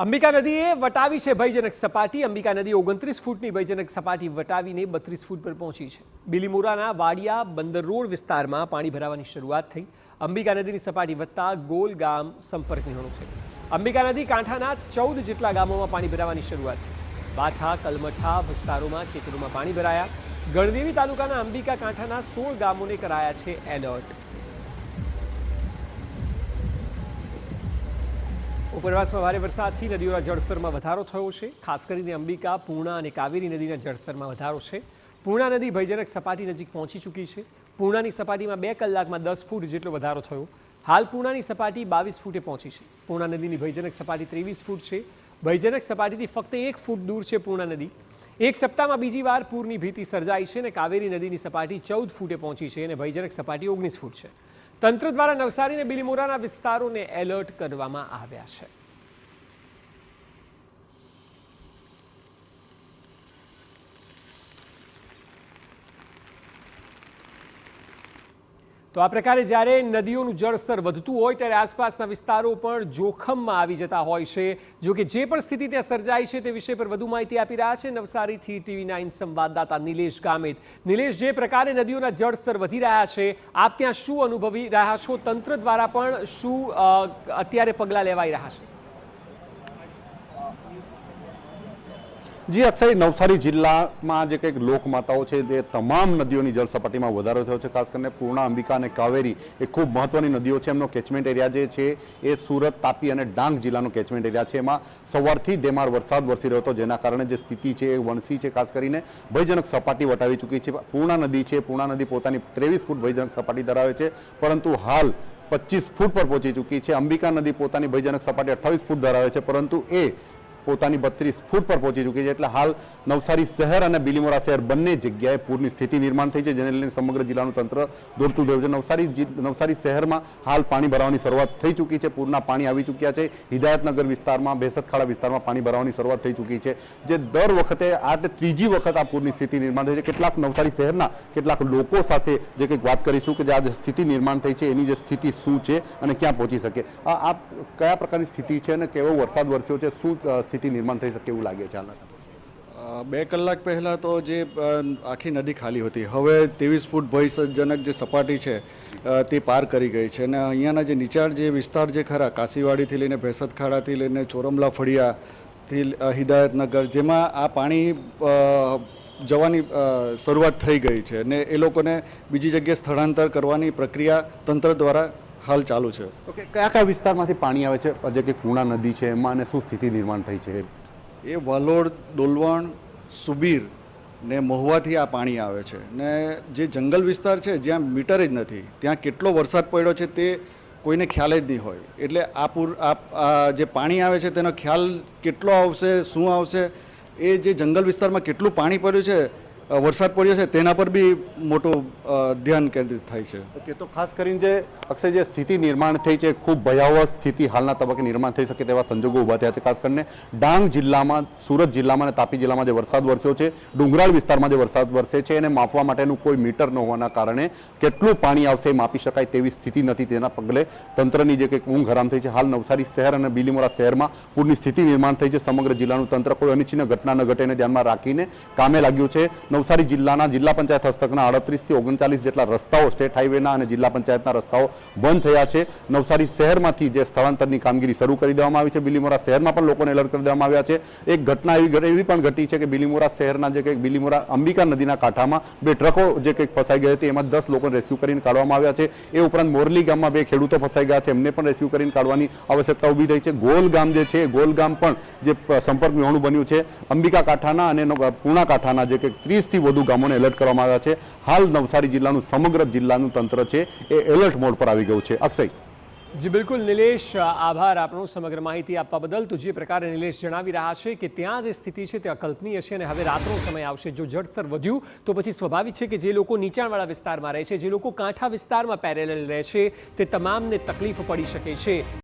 અંબિકા નદીએ વટાવી છે ભયજનક સપાટી। અંબિકા નદી 29 ફૂટની ભયજનક સપાટી વટાવીને 32 ફૂટ પર પહોંચી છે। બિલીમોરાના વાડિયા બંદર રોડ વિસ્તારમાં પાણી ભરાવાની શરૂઆત થઈ। અંબિકા નદીની સપાટી વધતા ગોલ ગામ સંપર્ક વિહોણું છે। અંબિકા નદી કાંઠાના 14 જેટલા ગામોમાં પાણી ભરાવાની શરૂઆત થઈ। બાથા કલમઠા વિસ્તારોમાં ખેતરોમાં પાણી ભરાયા। ગણદેવી તાલુકાના અંબિકા કાંઠાના 16 ગામોને કરાયા છે એલર્ટ। ઉપરવાસમાં ભારે વરસાદથી નદીઓના જળસ્તરમાં વધારો થયો છે। ખાસ કરીને અંબિકા, પૂર્ણા અને કાવેરી નદીના જળસ્તરમાં વધારો છે। પૂર્ણા નદી ભયજનક સપાટી નજીક પહોંચી ચૂકી છે। પૂર્ણાની સપાટીમાં 2 કલાકમાં 10 ફૂટ જેટલો વધારો થયો। હાલ પૂર્ણાની સપાટી 22 ફૂટે પહોંચી છે। પૂર્ણા નદીની ભયજનક સપાટી 23 ફૂટ છે। ભયજનક સપાટીથી ફક્ત 1 ફૂટ દૂર છે પૂર્ણા નદી। એક સપ્તાહમાં બીજી વાર પૂરની ભીતિ સર્જાઈ છે અને કાવેરી નદીની સપાટી 14 ફૂટે પહોંચી છે અને ભયજનક સપાટી 19 ફૂટ છે। તંત્ર દ્વારા નવસારી અને બિલીમોરાના વિસ્તારોને એલર્ટ કરવામાં આવ્યા છે। તો આ પ્રકારે જ્યારે નદીઓનું જળસ્તર વધતું હોય ત્યારે આસપાસના વિસ્તારો પણ જોખમમાં આવી જતા હોય છે। જો કે જે પણ સ્થિતિ ત્યાં સર્જાઈ છે તે વિષય પર વધુ માહિતી આપી રહ્યા છે નવસારીથી TV9 સંવાદદાતા નિલેશ ગામિત। નિલેશ, જે પ્રકારે નદીઓના જળસ્તર વધી રહ્યા છે, આપ ત્યાં શું અનુભવી રહ્યા છો? તંત્ર દ્વારા પણ શું અત્યારે પગલાં લેવાઈ રહ્યા છે? જી અક્ષય, નવસારી જિલ્લામાં જે કંઈક લોકમાતાઓ છે તે તમામ નદીઓની જળ સપાટીમાં વધારો થયો છે। ખાસ કરીને પૂર્ણા, અંબિકા અને કાવેરી એ ખૂબ મહત્વની નદીઓ છે। એમનો કેચમેન્ટ એરિયા જે છે એ સુરત, તાપી અને ડાંગ જિલ્લાનો કેચમેન્ટ એરિયા છે। એમાં સવારથી ધેમાર વરસાદ વરસી રહ્યો હતો, જેના કારણે જે સ્થિતિ છે એ વણસી છે। ખાસ કરીને ભયજનક સપાટી વટાવી ચૂકી છે। પૂર્ણા નદી છે, પૂર્ણા નદી પોતાની 23 ફૂટ ભયજનક સપાટી ધરાવે છે, પરંતુ હાલ 25 ફૂટ પર પહોંચી ચૂકી છે। અંબિકા નદી પોતાની ભયજનક સપાટી 28 ફૂટ ધરાવે છે, પરંતુ એ પોતાની 32 ફૂટ પર પહોંચી ચૂકી છે। એટલે હાલ નવસારી શહેર અને બિલીમોરા શહેર બંને જગ્યાએ પૂરની સ્થિતિ નિર્માણ થઈ છે, જેને લઈને સમગ્ર જિલ્લાનું તંત્ર દોડતું થયું છે। નવસારી શહેરમાં હાલ પાણી ભરાવાની શરૂઆત થઈ ચૂકી છે। પૂરના પાણી આવી ચૂક્યા છે। હિદાયતનગર વિસ્તારમાં, બેસતખાડા વિસ્તારમાં પાણી ભરાવાની શરૂઆત થઈ ચૂકી છે, જે દર વખતે આ ત્રીજી વખત આ પૂરની સ્થિતિ નિર્માણ થઈ છે। કેટલાક નવસારી શહેરના કેટલાક લોકો સાથે જે કંઈક વાત કરીશું કે જે આ જે સ્થિતિ નિર્માણ થઈ છે એની જે સ્થિતિ શું છે અને ક્યાં પહોંચી શકે। આ કયા પ્રકારની સ્થિતિ છે અને કેવો વરસાદ વરસ્યો છે, શું સ્થિતિ નિર્માણ થઈ શકે એવું લાગે છે? 2 કલાક પહેલાં તો જે આખી નદી ખાલી હતી, હવે 23 ફૂટ ભયજનક જે સપાટી છે તે પાર કરી ગઈ છે અને અહીંયાના જે નીચાણ જે વિસ્તાર જે ખરા, કાશીવાડીથી લઈને ભેસતખાડાથી લઈને ચોરમલા ફળિયાથી હિદાયતનગર, જેમાં આ પાણી જવાની શરૂઆત થઈ ગઈ છે અને એ લોકોને બીજી જગ્યાએ સ્થળાંતર કરવાની પ્રક્રિયા તંત્ર દ્વારા હાલ ચાલુ છે। ઓકે, કયા કયા વિસ્તારમાંથી પાણી આવે છે? જે કે પૂર્ણા નદી છે એમાં અને શું સ્થિતિ નિર્માણ થઈ છે? એ વાલોડ, ડોલવણ, સુબીર ને મહુવાથી આ પાણી આવે છે ને જે જંગલ વિસ્તાર છે જ્યાં મીટર જ નથી, ત્યાં કેટલો વરસાદ પડ્યો છે તે કોઈને ખ્યાલ જ નહીં હોય। એટલે આ જે પાણી આવે છે તેનો ખ્યાલ કેટલો આવશે, શું આવશે, એ જે જંગલ વિસ્તારમાં કેટલું પાણી પડ્યું છે, વરસાદ પડ્યો છે, તેના પર બી મોટું ધ્યાન કેન્દ્રિત થાય છે। ઓકે, તો ખાસ કરીને જે અક્ષય જે સ્થિતિ નિર્માણ થઈ છે, ખૂબ ભયાવહ સ્થિતિ હાલના તબક્કે નિર્માણ થઈ શકે તેવા સંજોગો ઊભા થયા છે। ખાસ કરીને ડાંગ જિલ્લામાં, સુરત જિલ્લામાં અને તાપી જિલ્લામાં જે વરસાદ વરસ્યો છે, ડુંગરાળ વિસ્તારમાં જે વરસાદ વરસે છે એને માપવા માટેનું કોઈ મીટર ન હોવાના કારણે કેટલું પાણી આવશે એ માપી શકાય તેવી સ્થિતિ નથી। તેના પગલે તંત્રની જે કંઈક ઊંઘ હરામ થઈ છે। હાલ નવસારી શહેર અને બિલીમોરા શહેરમાં પૂરની સ્થિતિ નિર્માણ થઈ છે। સમગ્ર જિલ્લાનું તંત્ર કોઈ અનિચ્છનીય ઘટના ન ઘટે એને ધ્યાનમાં રાખીને કામે લાગ્યું છે। નવસારી જિલ્લાના જિલ્લા પંચાયત હસ્તકના 38 થી 39 જેટલા રસ્તાઓ, સ્ટેટ હાઈવેના અને જિલ્લા પંચાયતના રસ્તાઓ બંધ થયા છે। નવસારી શહેરમાંથી જે સ્થળાંતરની કામગીરી શરૂ કરી દેવામાં આવી છે। બિલીમોરા શહેરમાં પણ લોકોને એલર્ટ કરી દેવામાં આવ્યા છે। એક ઘટના એવી પણ ઘટી છે કે બિલીમોરા શહેરના જે કંઈક બિલીમોરા અંબિકા નદીના કાંઠામાં 2 ટ્રકો જે કંઈક ફસાઈ ગઈ હતી, એમાં 10 લોકોને રેસ્ક્યુ કરીને કાઢવામાં આવ્યા છે। એ ઉપરાંત મોરલી ગામમાં 2 ખેડૂતો ફસાઈ ગયા છે, એમને પણ રેસ્ક્યુ કરીને કાઢવાની આવશ્યકતા ઊભી થઈ છે। ગોલ ગામ જે છે, ગોલ ગામ પણ જે સંપર્ક વિહોણું બન્યું છે। અંબિકા કાંઠાના અને પૂર્ણા કાંઠાના જે કંઈક 30 થી વધુ ગામોને એલર્ટ કરવામાં આવ્યા છે। હાલ નવસારી જિલ્લાનું સમગ્ર જિલ્લાનું તંત્ર છે એ એલર્ટ મોડ પર આવી ગયું છે। અક્ષય। જી બિલકુલ નિલેશ, આભાર આપનો સમગ્ર માહિતી આપવા બદલ। તો જે પ્રકારે નિલેશ જણાવી રહ્યા છે કે ત્યાં જે સ્થિતિ છે તે અકલ્પનીય છે અને હવે રાતનો સમય આવશે। જો જળસ્તર વધ્યું તો પછી સ્વાભાવિક છે કે જે લોકો નીચાણવાળા વિસ્તારમાં રહે છે, જે લોકો કાંઠા વિસ્તારમાં પેરેલલ રહે છે, તે તમામને તકલીફ પડી શકે છે।